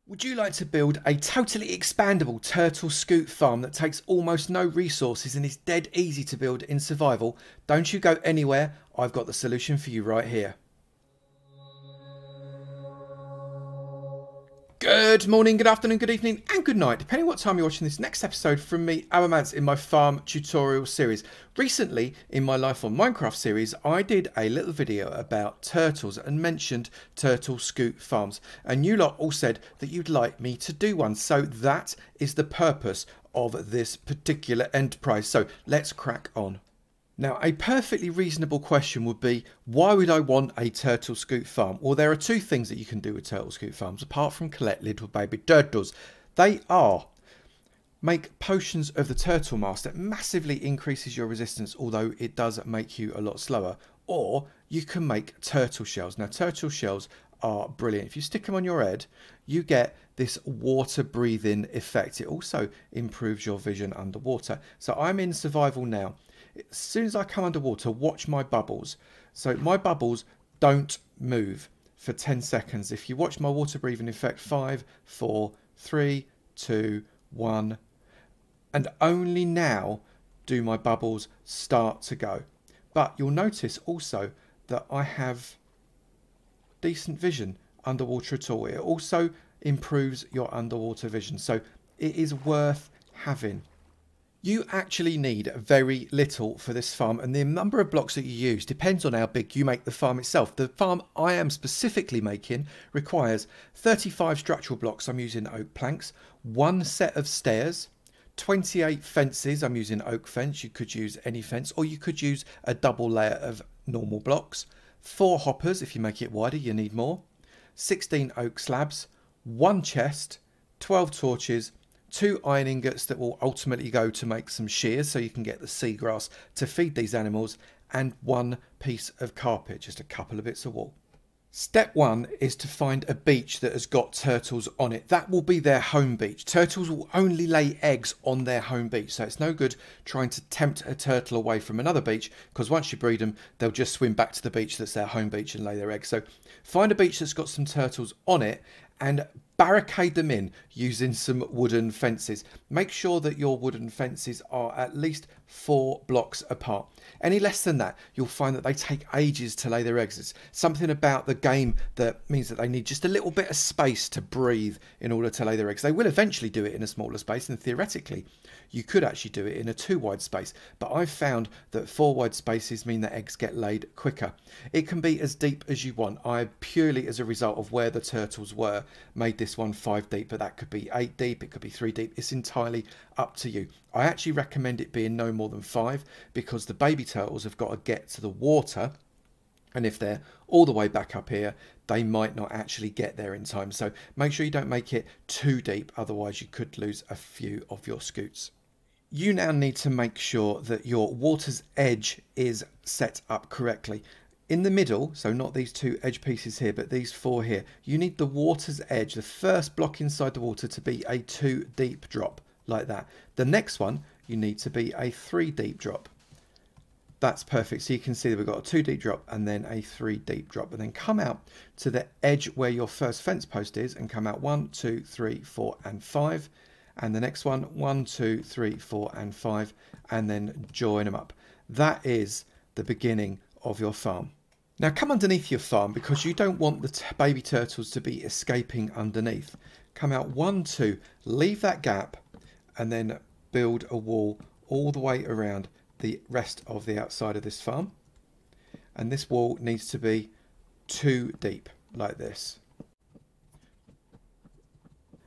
Would you like to build a totally expandable turtle scute farm that takes almost no resources and is dead easy to build in survival? Don't you go anywhere, I've got the solution for you right here. Good morning, good afternoon, good evening and good night, depending what time you're watching this next episode from me, Avomance, in my farm tutorial series. Recently, in my Life on Minecraft series, I did a little video about turtles and mentioned Turtle Scute Farms. And you lot all said that you'd like me to do one. So that is the purpose of this particular enterprise. So let's crack on. Now, a perfectly reasonable question would be, why would I want a Turtle Scute farm? Well, there are two things that you can do with Turtle Scute farms, apart from collect little baby turtles. They are make potions of the turtle mask that massively increases your resistance, although it does make you a lot slower. Or you can make turtle shells. Now, turtle shells are brilliant. If you stick them on your head, you get this water breathing effect. It also improves your vision underwater. So I'm in survival now. As soon as I come underwater, watch my bubbles. So my bubbles don't move for 10 seconds. If you watch my water breathing effect, 5, 4, 3, 2, 1. And only now do my bubbles start to go. But you'll notice also that I have decent vision underwater at all. It also improves your underwater vision. So it is worth having. You actually need very little for this farm, and the number of blocks that you use depends on how big you make the farm itself. The farm I am specifically making requires 35 structural blocks. I'm using oak planks, 1 set of stairs, 28 fences. I'm using oak fence. You could use any fence, or you could use a double layer of normal blocks. 4 hoppers. If you make it wider, you need more. 16 oak slabs, 1 chest, 12 torches, 2 iron ingots that will ultimately go to make some shears so you can get the seagrass to feed these animals, and 1 piece of carpet, just a couple of bits of wool. Step 1 is to find a beach that has got turtles on it. That will be their home beach. Turtles will only lay eggs on their home beach, so it's no good trying to tempt a turtle away from another beach, because once you breed them, they'll just swim back to the beach that's their home beach and lay their eggs. So find a beach that's got some turtles on it and barricade them in using some wooden fences. Make sure that your wooden fences are at least 4 blocks apart. Any less than that, you'll find that they take ages to lay their eggs. It's something about the game that means that they need just a little bit of space to breathe in order to lay their eggs. They will eventually do it in a smaller space, and theoretically you could actually do it in a 2 wide space, but I've found that 4 wide spaces mean that eggs get laid quicker. It can be as deep as you want. I purely, as a result of where the turtles were, made this one 5 deep, but that could be 8 deep, it could be 3 deep. It's entirely up to you. I actually recommend it being no more than 5, because the baby turtles have got to get to the water, and if they're all the way back up here, they might not actually get there in time. So make sure you don't make it too deep, otherwise you could lose a few of your scutes. You now need to make sure that your water's edge is set up correctly. In the middle, so not these 2 edge pieces here, but these 4 here, you need the water's edge, the first block inside the water, to be a 2 deep drop, like that. The next one, you need to be a 3 deep drop. That's perfect. So you can see that we've got a 2 deep drop and then a 3 deep drop, and then come out to the edge where your first fence post is and come out 1, 2, 3, 4 and 5, and the next one 1, 2, 3, 4 and 5, and then join them up. That is the beginning of your farm. Now come underneath your farm, because you don't want the baby turtles to be escaping underneath. Come out 1, 2, leave that gap, and then build a wall all the way around the rest of the outside of this farm. And this wall needs to be 2 deep, like this.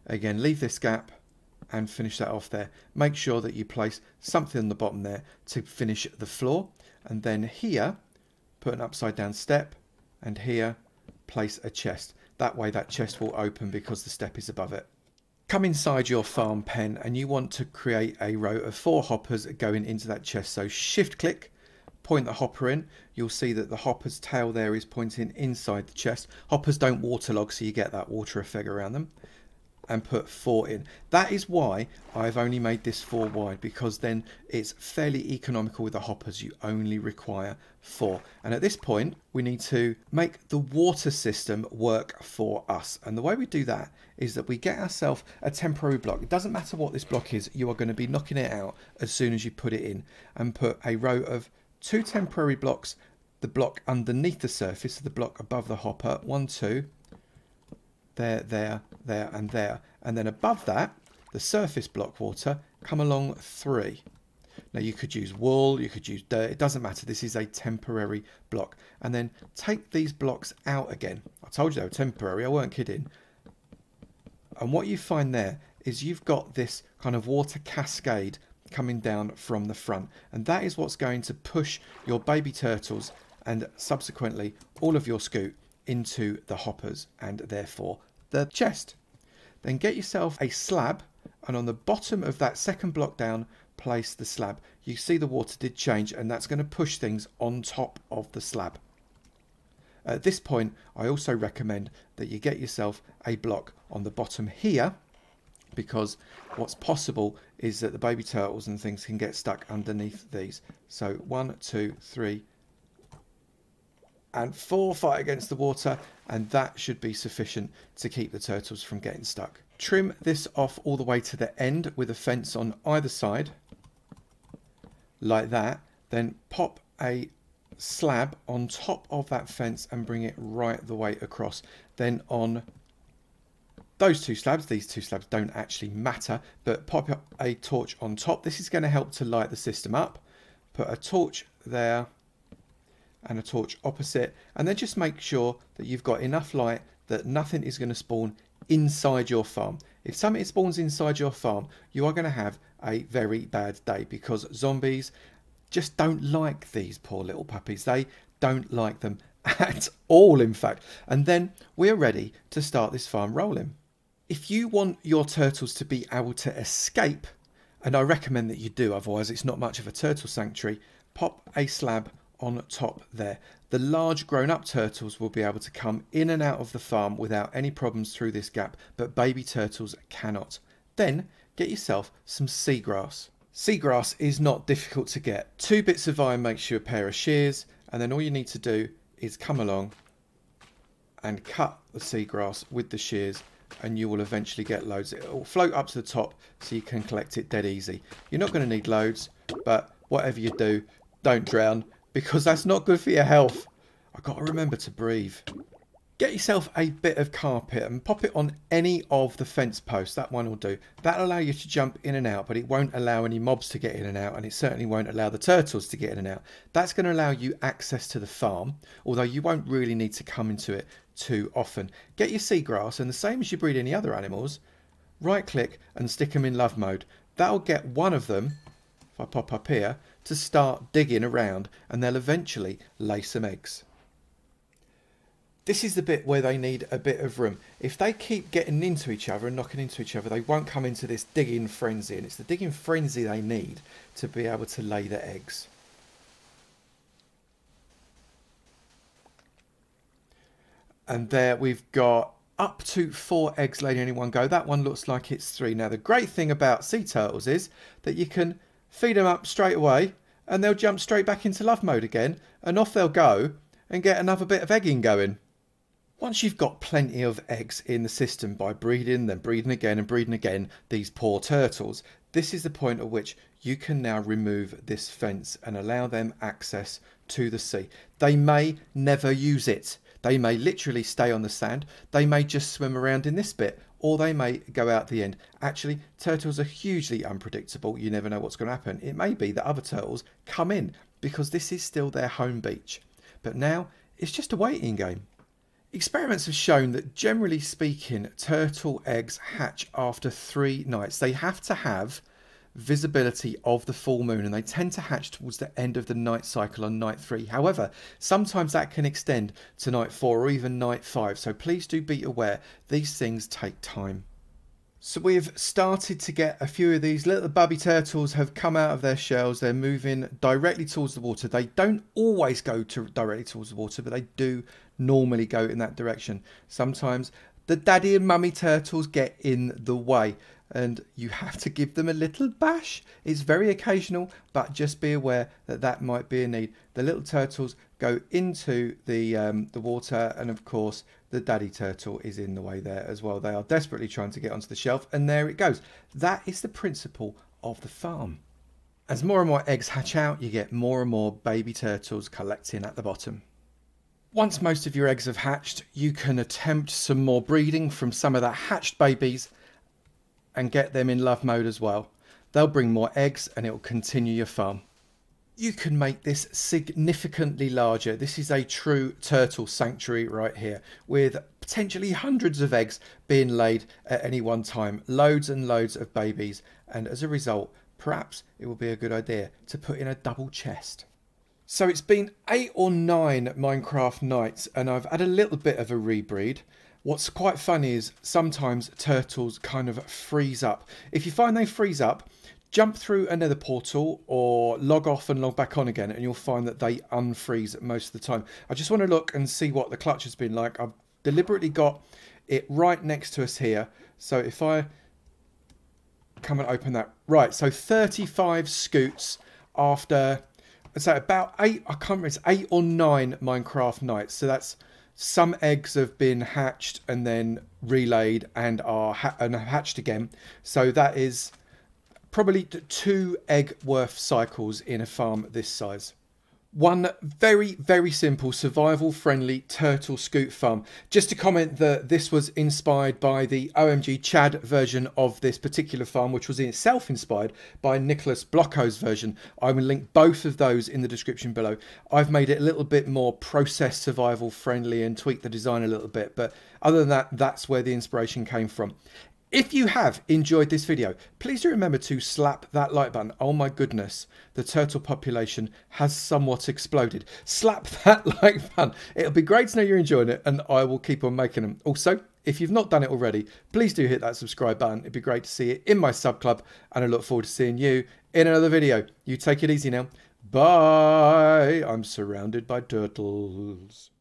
Again, leave this gap and finish that off there. Make sure that you place something on the bottom there to finish the floor, and then here put an upside down step, and here place a chest. That way that chest will open because the step is above it. Come inside your farm pen, and you want to create a row of 4 hoppers going into that chest. So shift click, point the hopper in. You'll see that the hopper's tail there is pointing inside the chest. Hoppers don't waterlog, so you get that water effect around them. and put 4 in. That is why I've only made this 4 wide, because then it's fairly economical with the hoppers. You only require 4. And at this point, we need to make the water system work for us. And the way we do that is that we get ourselves a temporary block. It doesn't matter what this block is, you are going to be knocking it out as soon as you put it in, and put a row of 2 temporary blocks, the block underneath the surface of the block above the hopper, 1, 2, there, there, there, and there. And then above that, the surface block water, come along 3. Now you could use wool, you could use dirt, it doesn't matter. This is a temporary block. And then take these blocks out again. I told you they were temporary, I weren't kidding. And what you find there is you've got this kind of water cascade coming down from the front. And that is what's going to push your baby turtles and subsequently all of your scute into the hoppers and therefore the chest. Then get yourself a slab, and on the bottom of that second block down, place the slab. You see the water did change, and that's going to push things on top of the slab. At this point, I also recommend that you get yourself a block on the bottom here, because what's possible is that the baby turtles and things can get stuck underneath these. So 1, 2, 3, and 4 fight against the water, and that should be sufficient to keep the turtles from getting stuck. Trim this off all the way to the end with a fence on either side, like that. Then pop a slab on top of that fence and bring it right the way across. Then on those 2 slabs, these 2 slabs don't actually matter, but pop a torch on top. This is going to help to light the system up. Put a torch there and a torch opposite, and then just make sure that you've got enough light that nothing is going to spawn inside your farm. If something spawns inside your farm, you are going to have a very bad day, because zombies just don't like these poor little puppies. They don't like them at all, in fact. And then we're ready to start this farm rolling. If you want your turtles to be able to escape, and I recommend that you do, otherwise it's not much of a turtle sanctuary, pop a slab on top there. The large grown-up turtles will be able to come in and out of the farm without any problems through this gap, but baby turtles cannot. Then get yourself some seagrass. Seagrass is not difficult to get. 2 bits of iron makes you a pair of shears, and then all you need to do is come along and cut the seagrass with the shears, and you will eventually get loads. It will float up to the top so you can collect it dead easy. You're not going to need loads, but whatever you do, don't drown, because that's not good for your health. I've got to remember to breathe. Get yourself a bit of carpet and pop it on any of the fence posts. That one will do. That'll allow you to jump in and out, but it won't allow any mobs to get in and out, and it certainly won't allow the turtles to get in and out. That's going to allow you access to the farm, although you won't really need to come into it too often. Get your seagrass, and the same as you breed any other animals, right click and stick them in love mode. That'll get one of them, if I pop up here, to start digging around, and they'll eventually lay some eggs. This is the bit where they need a bit of room. If they keep getting into each other and knocking into each other, they won't come into this digging frenzy, and it's the digging frenzy they need to be able to lay their eggs. And there we've got up to 4 eggs laid in one go. That one looks like it's 3. Now the great thing about sea turtles is that you can feed them up straight away and they'll jump straight back into love mode again, and off they'll go and get another bit of egging going. Once you've got plenty of eggs in the system by breeding, then breeding again and breeding again these poor turtles, this is the point at which you can now remove this fence and allow them access to the sea. They may never use it. They may literally stay on the sand. They may just swim around in this bit, or they may go out the end. Actually, turtles are hugely unpredictable. You never know what's going to happen. It may be that other turtles come in because this is still their home beach. But now it's just a waiting game. Experiments have shown that, generally speaking, turtle eggs hatch after 3 nights. They have to have visibility of the full moon, and they tend to hatch towards the end of the night cycle on night 3. However, sometimes that can extend to night 4 or even night 5, so please do be aware these things take time. So we've started to get a few of these little bubby turtles have come out of their shells. They're moving directly towards the water. They don't always go directly towards the water, but they do normally go in that direction. Sometimes the daddy and mummy turtles get in the way, and you have to give them a little bash. It's very occasional, but just be aware that that might be a need. The little turtles go into the water, and of course the daddy turtle is in the way there as well. They are desperately trying to get onto the shelf, and there it goes. That is the principle of the farm. As more and more eggs hatch out, you get more and more baby turtles collecting at the bottom. Once most of your eggs have hatched, you can attempt some more breeding from some of the hatched babies and get them in love mode as well. They'll bring more eggs and it will continue your farm. You can make this significantly larger. This is a true turtle sanctuary right here, with potentially hundreds of eggs being laid at any one time. Loads and loads of babies, and as a result, perhaps it will be a good idea to put in a double chest. So it's been 8 or 9 Minecraft nights and I've had a little bit of a rebreed. What's quite funny is sometimes turtles kind of freeze up. If you find they freeze up, jump through another portal or log off and log back on again, and you'll find that they unfreeze most of the time. I just want to look and see what the clutch has been like. I've deliberately got it right next to us here. So if I come and open that. Right, so 35 scoots after, so about 8, I can't remember, it's 8 or 9 Minecraft nights. So that's some eggs have been hatched and then relayed and are hatched again. So that is probably 2 egg worth cycles in a farm this size. One very, very simple survival friendly Turtle Scute farm. Just to comment that this was inspired by the OMG Chad version of this particular farm, which was in itself inspired by NiclasBlocko's version. I will link both of those in the description below. I've made it a little bit more process survival friendly and tweaked the design a little bit, but other than that, that's where the inspiration came from. If you have enjoyed this video, please do remember to slap that like button. Oh my goodness, the turtle population has somewhat exploded. Slap that like button. It'll be great to know you're enjoying it, and I will keep on making them. Also, if you've not done it already, please do hit that subscribe button. It'd be great to see it in my sub club, and I look forward to seeing you in another video. You take it easy now. Bye. I'm surrounded by turtles.